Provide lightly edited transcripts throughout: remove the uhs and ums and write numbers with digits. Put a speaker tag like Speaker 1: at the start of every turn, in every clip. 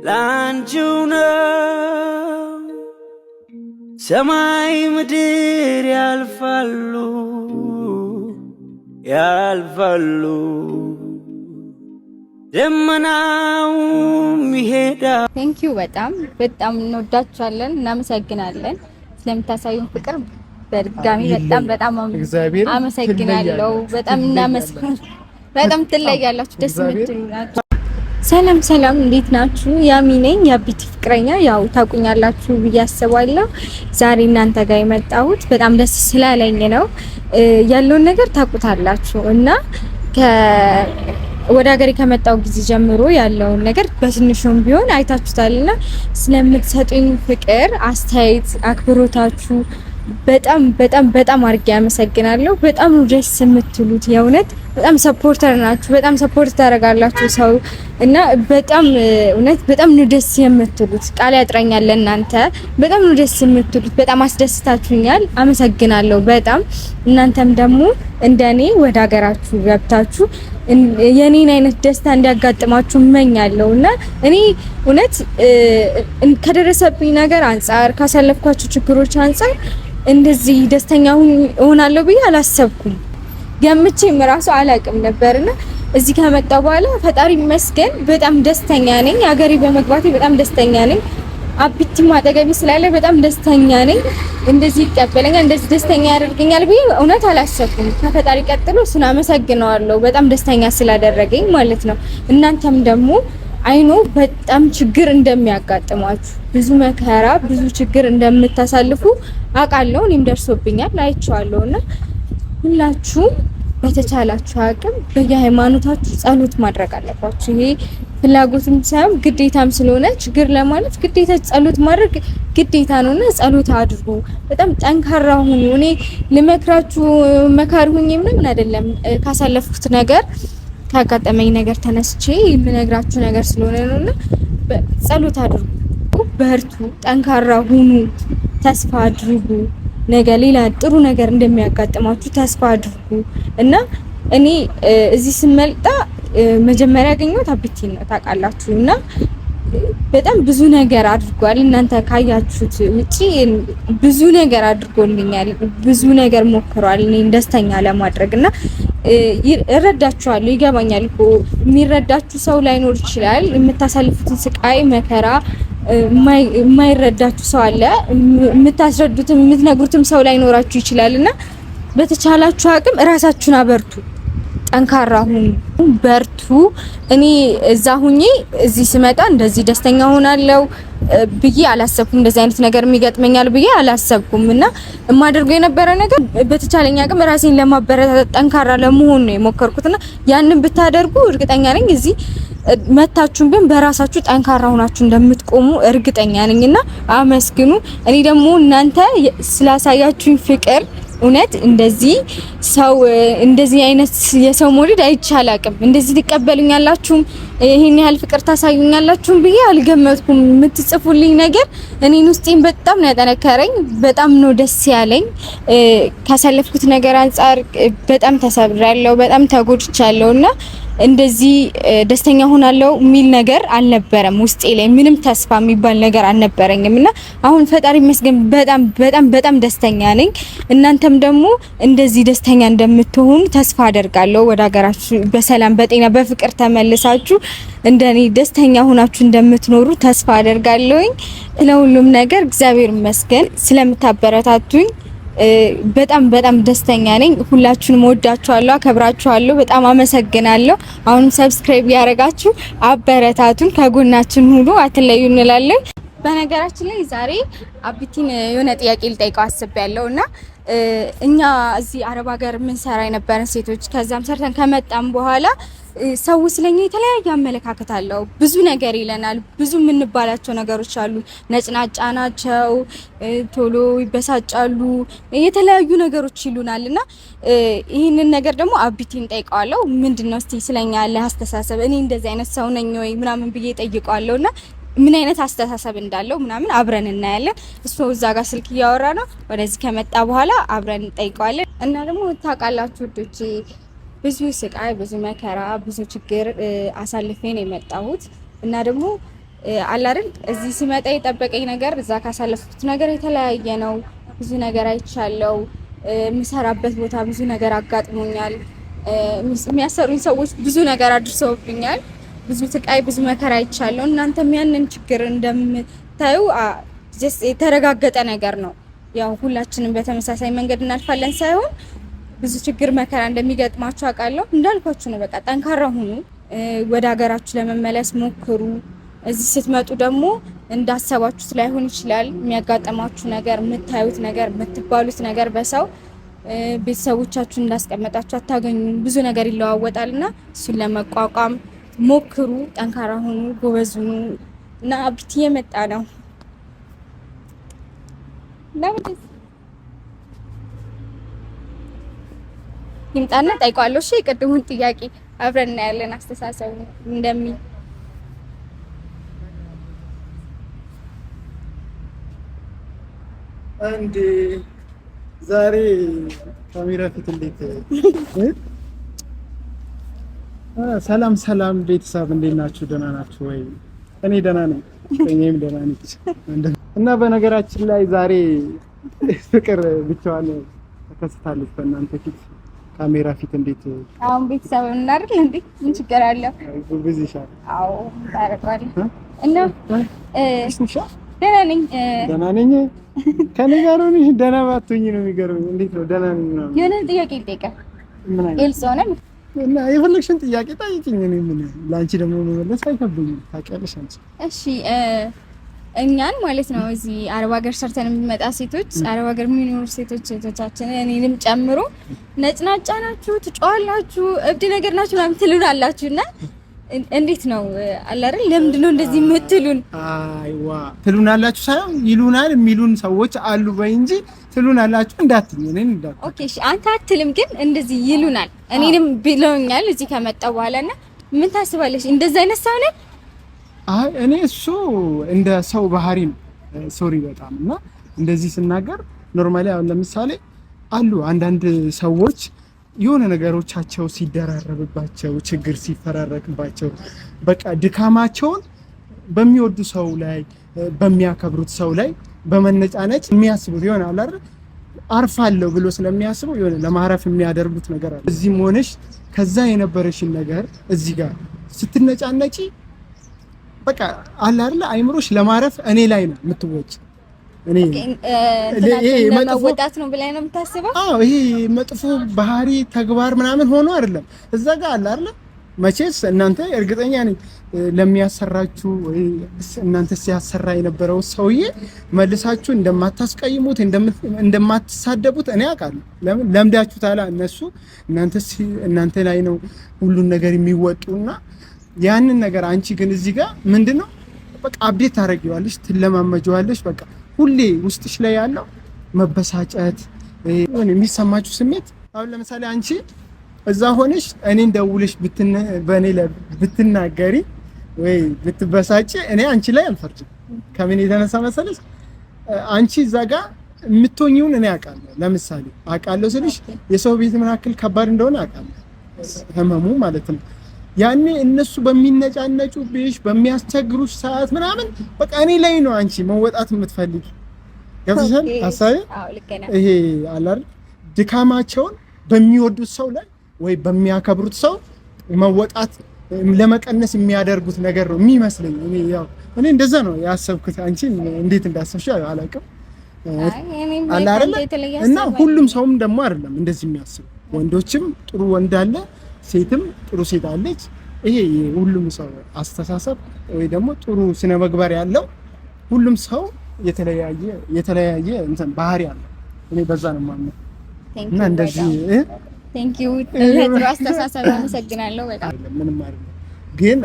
Speaker 1: ላንቺው ነው ሰማይ ምድር ያልፋሉ ያልፋሉ ደመናውም ይሄዳል።
Speaker 2: ቴንኪው በጣም በጣም እንወዳችኋለን፣ እናመሰግናለን ስለምታሳዩን ፍቅር በድጋሚ በጣም አመሰግናለሁ። በጣም እናመሰግናለን። በጣም ትለያላችሁ፣ ደስ የምትሉ ናችሁ። ሰላም እንዴት ናችሁ? ያሚ ነኝ የአቢቲ ፍቅረኛ። ያው ታውቁኛላችሁ ብዬ አስባለሁ። ዛሬ እናንተ ጋር የመጣሁት በጣም ደስ ስላለኝ ነው። ያለውን ነገር ታውቁታላችሁ እና ወደ ሀገሬ ከመጣው ጊዜ ጀምሮ ያለውን ነገር በትንሹም ቢሆን አይታችሁታልና ስለምትሰጡኝ ፍቅር፣ አስተያየት፣ አክብሮታችሁ በጣም አድርጌ አመሰግናለሁ። በጣም ነው ደስ የምትሉት። የእውነት በጣም ሰፖርተር ናችሁ። በጣም ሰፖርት ታደርጋላችሁ ሰው እና በጣም ነው ደስ የምትሉት። ቃል ያጥረኛል ለእናንተ። በጣም ነው ደስ የምትሉት። በጣም አስደስታችሁኛል። አመሰግናለሁ በጣም። እናንተም ደግሞ እንደኔ ወደ ሀገራችሁ ገብታችሁ የኔን አይነት ደስታ እንዲያጋጥማችሁ እመኛለሁ እና እኔ እውነት ከደረሰብኝ ነገር አንፃር ካሳለፍኳቸው ችግሮች አንፃር እንደዚህ ደስተኛ እሆናለሁ ብዬ አላሰብኩም። ገምቼም ራሱ አላውቅም ነበርና እዚህ ከመጣሁ በኋላ ፈጣሪ ይመስገን በጣም ደስተኛ ነኝ። ሀገሬ በመግባቴ በጣም ደስተኛ ነኝ። አቢቲ ማጠገቢ ስላለ በጣም ደስተኛ ነኝ። እንደዚህ ይቀበለኛል፣ እንደዚህ ደስተኛ ያደርገኛል ብዬ እውነት አላሰብኩም። ከፈጣሪ ቀጥሎ እሱን አመሰግነዋለሁ በጣም ደስተኛ ስላደረገኝ ማለት ነው። እናንተም ደግሞ አይኖ በጣም ችግር እንደሚያጋጥማችሁ፣ ብዙ መከራ፣ ብዙ ችግር እንደምታሳልፉ አውቃለሁ። እኔም ደርሶብኛል አይቼዋለሁና ሁላችሁም በተቻላችሁ አቅም በየሃይማኖታችሁ ጸሎት ማድረግ አለባችሁ። ይሄ ፍላጎትም ሳይሆን ግዴታም ስለሆነ ችግር ለማለት ግዴታ ጸሎት ማድረግ ግዴታ ነውና ጸሎት አድርጉ። በጣም ጠንካራ ሁኑ። እኔ ልመክራችሁ መካሪ ሁኜ ምንም አይደለም። ካሳለፍኩት ነገር ካጋጠመኝ ነገር ተነስቼ የምነግራችሁ ነገር ስለሆነ ነውና ጸሎት አድርጉ፣ በርቱ፣ ጠንካራ ሁኑ፣ ተስፋ አድርጉ። ነገ ሌላ ጥሩ ነገር እንደሚያጋጥማችሁ ተስፋ አድርጉ እና እኔ እዚህ ስመጣ መጀመሪያ ያገኘሁት አቢቲን ነው ታውቃላችሁ እና በጣም ብዙ ነገር አድርጓል። እናንተ ካያችሁት ውጪ ብዙ ነገር አድርጎልኛል። ብዙ ነገር ሞክሯል እኔን ደስተኛ ለማድረግ እና እረዳችኋለሁ። ይገባኛል እኮ የሚረዳችሁ ሰው ላይኖር ይችላል። የምታሳልፉትን ስቃይ መከራ የማይረዳችሁ ሰው አለ። የምታስረዱትም የምትነግሩትም ሰው ላይኖራችሁ ይችላልና በተቻላችሁ አቅም እራሳችሁን አበርቱ፣ ጠንካራ ሁኑ፣ በርቱ። እኔ እዛ ሁኜ እዚህ ስመጣ እንደዚህ ደስተኛ ሆናለሁ ብዬ አላሰብኩም። እንደዚህ አይነት ነገር የሚገጥመኛል ብዬ አላሰብኩም እና የማደርገው የነበረ ነገር በተቻለኛ አቅም ራሴን ለማበረታታት ጠንካራ ለመሆን ነው የሞከርኩትና ያንን ብታደርጉ እርግጠኛ ነኝ እዚህ መታችሁም ግን በራሳችሁ ጠንካራ ሆናችሁ እንደምትቆሙ እርግጠኛ ነኝና አመስግኑ። እኔ ደግሞ እናንተ ስላሳያችሁኝ ፍቅር እውነት እንደዚህ ሰው እንደዚህ አይነት የሰው ሞልድ አይቻላቅም። እንደዚህ ትቀበሉኛላችሁ፣ ይሄን ያህል ፍቅር ታሳዩኛላችሁ ብዬ አልገመትኩም። የምትጽፉልኝ ነገር እኔን ውስጤን በጣም ነው ያጠነከረኝ። በጣም ነው ደስ ያለኝ። ካሳለፍኩት ነገር አንፃር በጣም ተሰብሬያለሁ፣ በጣም ተጎድቻለሁና እንደዚህ ደስተኛ ሆናለሁ የሚል ነገር አልነበረም ውስጤ ላይ። ምንም ተስፋ የሚባል ነገር አልነበረኝምና አሁን ፈጣሪ ይመስገን በጣም ደስተኛ ነኝ። እናንተም ደግሞ እንደዚህ ደስተኛ እንደምትሆኑ ተስፋ አደርጋለሁ። ወደ ሀገራችሁ በሰላም በጤና በፍቅር ተመልሳችሁ እንደኔ ደስተኛ ሆናችሁ እንደምትኖሩ ተስፋ አደርጋለሁኝ። ለሁሉም ነገር እግዚአብሔር ይመስገን ስለምታበረታቱኝ በጣም ደስተኛ ነኝ። ሁላችሁንም ወዳችኋለሁ፣ አከብራችኋለሁ። በጣም አመሰግናለሁ። አሁንም ሰብስክራይብ ያደረጋችሁ አበረታቱን፣ ከጎናችን ሁሉ አትለዩ እንላለን። በነገራችን ላይ ዛሬ አቢቲን የሆነ ጥያቄ ልጠይቀው አስቤያለሁና እኛ እዚህ አረብ ሀገር ምን ሰራ የነበረን ሴቶች ከዛም ሰርተን ከመጣን በኋላ ሰው ስለኛ የተለያየ አመለካከት አለው። ብዙ ነገር ይለናል። ብዙ የምንባላቸው ነገሮች አሉ። ነጭናጫ ናቸው፣ ቶሎ ይበሳጫሉ፣ የተለያዩ ነገሮች ይሉናልና ይህንን ነገር ደግሞ አቢቲን ጠይቀዋለሁ። ምንድነው እስቲ ስለኛ ያለ አስተሳሰብ፣ እኔ እንደዚህ አይነት ሰው ነኝ ወይ ምናምን ብዬ ጠይቀዋለሁና ምን አይነት አስተሳሰብ እንዳለው ምናምን አብረን እናያለን። እሱ እዛ ጋር ስልክ እያወራ ነው። ወደዚህ ከመጣ በኋላ አብረን እንጠይቀዋለን። እና ደግሞ ታውቃላችሁ ውዶቼ ብዙ ስቃይ፣ ብዙ መከራ፣ ብዙ ችግር አሳልፌ ነው የመጣሁት እና ደግሞ አለ አይደል እዚህ ሲመጣ የጠበቀኝ ነገር እዛ ካሳለፍኩት ነገር የተለያየ ነው። ብዙ ነገር አይቻለው። የምሰራበት ቦታ ብዙ ነገር አጋጥሞኛል። የሚያሰሩኝ ሰዎች ብዙ ነገር አድርሰውብኛል። ብዙ ስቃይ፣ ብዙ መከራ አይቻለው። እናንተም ያንን ችግር እንደምታዩ የተረጋገጠ ነገር ነው። ያው ሁላችንም በተመሳሳይ መንገድ እናልፋለን ሳይሆን ብዙ ችግር መከራ እንደሚገጥማችሁ አውቃለሁ። እንዳልኳችሁ ነው። በቃ ጠንካራ ሁኑ። ወደ ሀገራችሁ ለመመለስ ሞክሩ። እዚህ ስትመጡ ደግሞ እንዳሰባችሁት ላይሆን ይችላል። የሚያጋጥማችሁ ነገር፣ የምታዩት ነገር፣ የምትባሉት ነገር በሰው ቤተሰቦቻችሁን እንዳስቀመጣችሁ አታገኙም። ብዙ ነገር ይለዋወጣልና እሱን ለመቋቋም ሞክሩ። ጠንካራ ሁኑ፣ ጎበዝ ሁኑ እና አብቲ የመጣ ነው ይምጣና ጠይቋለሁ። እሺ የቅድሙን ጥያቄ አብረን እናያለን አስተሳሰቡ እንደሚል
Speaker 3: አንድ ዛሬ ካሜራ ፊት እንዴት ሰላም ሰላም ቤተሰብ እንዴት ናችሁ? ደህና ናችሁ ወይ? እኔ ደህና ነኝ። እኔም ደህና ነኝ። እና በነገራችን ላይ ዛሬ ፍቅር ብቻዋን ተከስታለች በእናንተ ፊት ካሜራ ፊት እንዴት
Speaker 2: አሁን ቤተሰብ እናርል እንዴ? ምን ችግር አለ?
Speaker 3: ብዙ ይሻላል።
Speaker 2: አዎ ታረጋለ እና ደህና ነኝ።
Speaker 3: ደህና ነኝ። ከኔ ጋር ሆነሽ ደህና ባትሆኚ ነው የሚገርመኝ። እንዴት ነው ደህና ነኝ ነው?
Speaker 2: የሆነ ጥያቄ ልጠይቅህ። ምን አይነት ግልጽ ሆነ
Speaker 3: እና የፈለግሽን ጥያቄ ጠይቂኝ። እኔ ምን ላንቺ ደግሞ መመለስ አይከብደኝም። ታውቂያለሽ አንቺ።
Speaker 2: እሺ እኛን ማለት ነው እዚህ አረብ ሀገር ሰርተን የሚመጣ ሴቶች፣ አረብ ሀገር የሚኖሩ ሴቶች እህቶቻችን እኔንም ጨምሮ ነጭናጫ ናችሁ፣ ትጫዋላችሁ፣ እብድ ነገር ናችሁ ምናምን ትሉናላችሁና እንዴት ነው አለ አይደል? ለምንድን ነው እንደዚህ የምትሉን?
Speaker 3: አይዋ ትሉናላችሁ ሳይሆን ይሉናል የሚሉን ሰዎች አሉ በይ እንጂ ትሉናላችሁ እንዳትኝ። እኔን እንዳት
Speaker 2: ኦኬ እሺ፣ አንተ አትልም ግን እንደዚህ ይሉናል። እኔንም ብለውኛል እዚህ ከመጣሁ በኋላና ምን ታስባለሽ? እንደዛ አይነት ሰው ነኝ?
Speaker 3: አይ እኔ እሱ እንደ ሰው ባህሪ ነው። ሶሪ በጣም እና እንደዚህ ስናገር ኖርማሊ አሁን ለምሳሌ አሉ አንዳንድ ሰዎች የሆነ ነገሮቻቸው ሲደራረብባቸው ችግር ሲፈራረቅባቸው በቃ ድካማቸውን በሚወዱ ሰው ላይ በሚያከብሩት ሰው ላይ በመነጫነጭ የሚያስቡት ይሆናል አይደል? አርፋለሁ ብሎ ስለሚያስቡ የሆነ ለማረፍ የሚያደርጉት ነገር አለ። እዚህም ሆነሽ ከዛ የነበረሽን ነገር እዚህ ጋር ስትነጫነጪ በቃ አለ አይደል? አይምሮሽ ለማረፍ እኔ ላይ ነው የምትወጪ። እኔ
Speaker 2: ይሄ መወጣት ነው ብለህ ነው የምታስበው?
Speaker 3: አዎ ይሄ መጥፎ ባህሪ ተግባር ምናምን ሆኖ አይደለም። እዛ ጋር አለ አይደል? መቼስ እናንተ እርግጠኛ ነኝ ለሚያሰራችሁ ወይ እናንተ ሲያሰራ የነበረው ሰውዬ መልሳችሁ እንደማታስቀይሙት እንደማትሳደቡት እኔ አውቃለሁ። ለምን ለምዳችሁታል። እናንተ ላይ ነው ሁሉን ነገር የሚወጡና ያንን ነገር አንቺ ግን እዚህ ጋር ምንድነው በቃ አፕዴት ታደርጊዋለሽ፣ ትለማመጂዋለሽ። በቃ ሁሌ ውስጥሽ ላይ ያለው መበሳጨት የሚሰማችሁ ስሜት አሁን ለምሳሌ አንቺ እዛ ሆነሽ እኔን ደውለሽ በእኔ ላይ ብትናገሪ ወይ ብትበሳጭ እኔ አንቺ ላይ አልፈርድም። ከምን የተነሳ መሰለሽ አንቺ እዛ ጋር የምትሆኚውን እኔ አውቃለሁ። ለምሳሌ አውቃለሁ ስልሽ የሰው ቤት ምን ያክል ከባድ እንደሆነ አውቃለሁ፣ ህመሙ ማለት ነው። ያኔ እነሱ በሚነጫነጩብሽ በሚያስቸግሩሽ ሰዓት ምናምን በቃ እኔ ላይ ነው አንቺ መወጣት የምትፈልጊ። ገብቶሻል ሀሳቤ? ይሄ አለ አይደል ድካማቸውን በሚወዱት ሰው ላይ ወይ በሚያከብሩት ሰው መወጣት ለመቀነስ የሚያደርጉት ነገር ነው የሚመስለኝ። እኔ እንደዛ ነው ያሰብኩት። አንቺ እንዴት እንዳሰብሽ አላውቅም። አለ አይደል? እና ሁሉም ሰውም ደግሞ አይደለም እንደዚህ የሚያስብ። ወንዶችም ጥሩ ወንድ አለ፣ ሴትም ጥሩ ሴት አለች። ይሄ ሁሉም ሰው አስተሳሰብ ወይ ደግሞ ጥሩ ስነ ምግባር ያለው ሁሉም ሰው የተለያየ እንትን ባህሪ አለው። እኔ በዛ ነው የማምነው። እና እንደዚህ
Speaker 2: ቴንኪው ለጥሩ አስተሳሰብ አመሰግናለሁ። በጣም
Speaker 3: ምንም አይደለም፣ ግን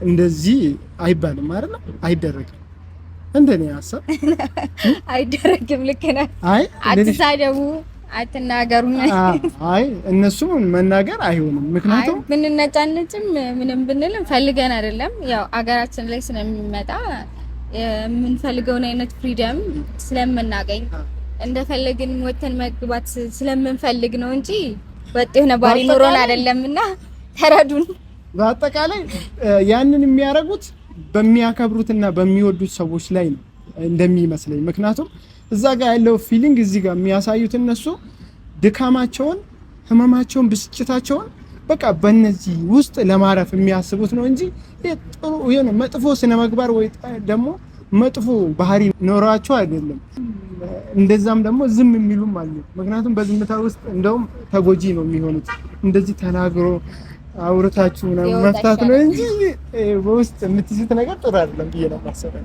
Speaker 3: እንደዚህ አይባልም አይደል? አይደረግም። እንደኔ ሀሳብ
Speaker 2: አይደረግም። ልክ ነህ። አትሳደቡ፣ አትናገሩ።
Speaker 3: አይ እነሱም መናገር አይሆንም። ምክንያቱም
Speaker 2: ብንነጫነጭም ምንም ብንልም ፈልገን አይደለም። ያው አገራችን ላይ ስለሚመጣ የምንፈልገውን አይነት ፍሪደም ስለምናገኝ እንደፈለግን ወተን መግባት ስለምንፈልግ ነው እንጂ ወጥ የሆነ ባሪ ኑሮን አይደለምና ተረዱን።
Speaker 3: በአጠቃላይ ያንን የሚያደርጉት በሚያከብሩትና በሚወዱት ሰዎች ላይ ነው እንደሚመስለኝ። ምክንያቱም እዛ ጋር ያለው ፊሊንግ እዚህ ጋር የሚያሳዩት እነሱ ድካማቸውን፣ ህመማቸውን፣ ብስጭታቸውን በቃ በእነዚህ ውስጥ ለማረፍ የሚያስቡት ነው እንጂ ጥሩ የሆነ መጥፎ ስነ ምግባር ወይ ደግሞ መጥፎ ባህሪ ኖራቸው አይደለም። እንደዛም ደግሞ ዝም የሚሉም አሉ። ምክንያቱም በዝምታ ውስጥ እንደውም ተጎጂ ነው የሚሆኑት። እንደዚህ ተናግሮ አውርታችሁ ምናምን መፍታት ነው እንጂ በውስጥ የምትይዙት ነገር ጥሩ አይደለም ብዬ ነው የማስበው።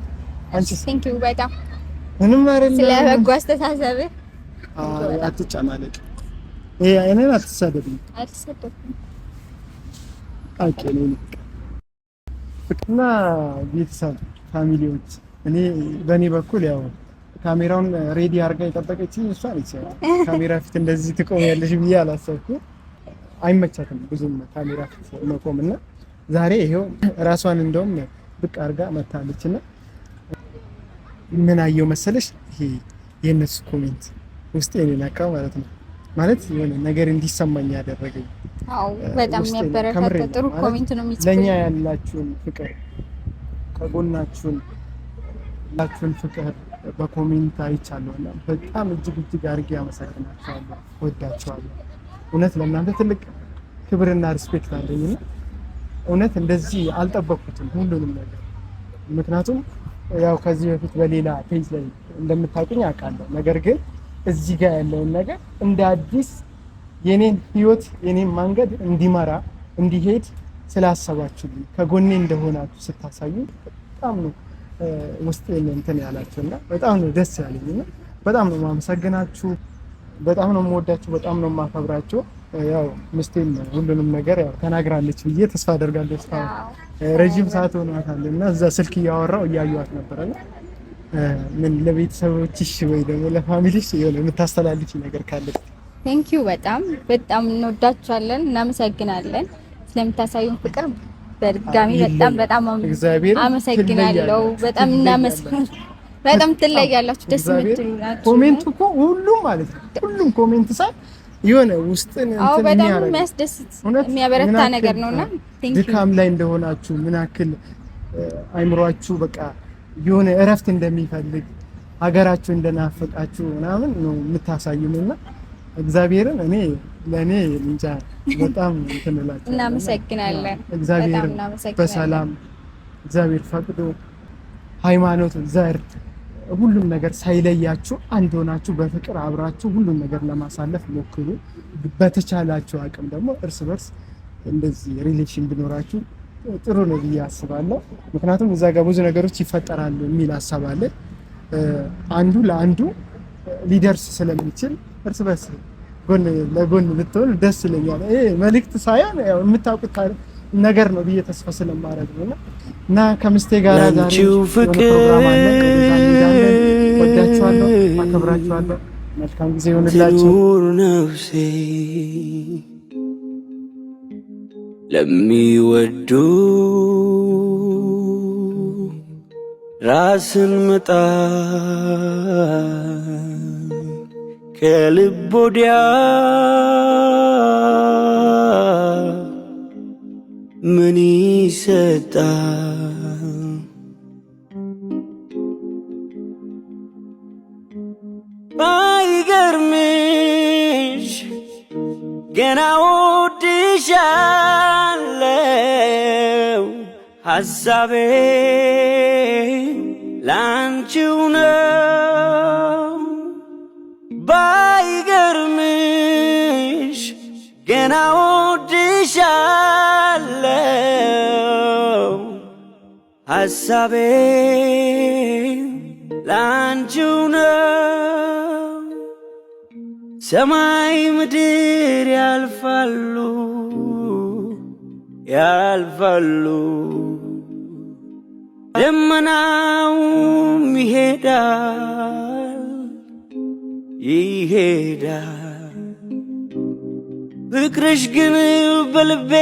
Speaker 3: አንቺስ? ቴንክ ዩ በጣም ምንም አይደለም። ስለ በጎ አስተሳሰብ አትጨማለቅ። ይሄ አይነን አትሳደብኝ። እና ቤተሰብ ፋሚሊዎች እኔ በእኔ በኩል ያው ካሜራውን ሬዲ አድርጋ የጠበቀችኝ እሷ ነች። ካሜራ ፊት እንደዚህ ትቆሚያለሽ ብዬ አላሰብኩም። አይመቻትም ብዙም ካሜራ ፊት መቆምና ዛሬ ይሄው ራሷን እንደውም ብቅ አድርጋ መታለችና ምን አየው መሰለሽ? ይሄ የነሱ ኮሜንት ውስጤን ነካ ማለት ነው። ማለት የሆነ ነገር እንዲሰማኝ ያደረገኝ።
Speaker 2: አዎ በጣም የሚያበረታታ ጥሩ ኮሜንት ነው የሚጽፈው።
Speaker 3: ለኛ ያላችሁን ፍቅር ከጎናችሁን ያላችሁን ፍቅር በኮሜንት አይቻለሁና በጣም እጅግ አድርጌ አመሰግናችኋለሁ፣ ወዳችኋለሁ። እውነት ለእናንተ ትልቅ ክብርና ሪስፔክት አለኝና እውነት እንደዚህ አልጠበቅኩትም ሁሉንም ነገር። ምክንያቱም ያው ከዚህ በፊት በሌላ ፔጅ ላይ እንደምታውቁኝ አውቃለሁ። ነገር ግን እዚህ ጋር ያለውን ነገር እንደ አዲስ የኔን ህይወት የኔን መንገድ እንዲመራ እንዲሄድ ስላሰባችሁልኝ ከጎኔ እንደሆናችሁ ስታሳዩ በጣም ነው ውስጤ እንትን ያላችሁና በጣም ነው ደስ ያለኝና በጣም ነው ማመሰግናችሁ። በጣም ነው የምወዳችሁ፣ በጣም ነው የማከብራችሁ። ያው ምስቴም ሁሉንም ነገር ያው ተናግራለች ብዬ ተስፋ አደርጋለሁ። ረጅም ሰዓት ሆኗታልና እዛ ስልክ እያወራው እያዩዋት ነበርና ምን ለቤተሰቦችሽ ወይ ደግሞ ለፋሚሊሽ የሆነ የምታስተላልፊ ነገር ካለ?
Speaker 2: ቴንክ ዩ በጣም እንወዳችኋለን፣ እናመሰግናለን ስለምታሳዩን ፍቅር በድጋሚ በጣም አመሰግናለሁ። በጣም ትለያላችሁ፣ ደስ የምትሉ ናችሁ።
Speaker 3: ኮሜንቱ እኮ ሁሉም ማለት ነው ሁሉም ኮሜንት ሳይ የሆነ ውስጥን እንትን
Speaker 2: በጣም የሚያስደስት የሚያበረታ ነገር ነውና
Speaker 3: ድካም ላይ እንደሆናችሁ ምን ያክል አይምሯችሁ በቃ የሆነ እረፍት እንደሚፈልግ ሀገራችሁ እንደናፈቃችሁ ምናምን ነው የምታሳዩንና እግዚአብሔርን ለኔ እንጃ በጣም እንትን እላችኋለሁ።
Speaker 2: እናመሰግናለን።
Speaker 3: እግዚአብሔር በሰላም እግዚአብሔር ፈቅዶ ሃይማኖት፣ ዘር፣ ሁሉም ነገር ሳይለያችሁ አንድ ሆናችሁ በፍቅር አብራችሁ ሁሉም ነገር ለማሳለፍ ሞክሩ። በተቻላችሁ አቅም ደግሞ እርስ በርስ እንደዚህ ሪሌሽን ቢኖራችሁ ጥሩ ነው ብዬ አስባለሁ። ምክንያቱም እዛ ጋር ብዙ ነገሮች ይፈጠራሉ የሚል ሀሳብ አለ። አንዱ ለአንዱ ሊደርስ ስለሚችል እርስ በርስ ጎን ለጎን ብትሆን ደስ ይለኛል። ይሄ መልእክት ሳይሆን ያው የምታውቁት ነገር ነው ብዬ ተስፋ ስለማደርግ ነው። እና ከምስቴ ጋር ዛሬ ፕሮግራም አለ። ወዳችኋለሁ፣ አከብራችኋለሁ። መልካም ጊዜ ይሁንላችሁ።
Speaker 1: ነፍሴ ለሚወዱ ራስን መጣል ከልብ ወዲያ ምን ይሰጣል? ባይገርምሽ ገና ወድሻለው ሐሳቤ ላንቺው ነው። ባይገርምሽ ገና ወድሻለው ሐሳቤ ላንቺው ነው። ሰማይ ምድር ያልፋሉ ደመናውም ይሄዳል ፍቅርሽ ግን በልቤ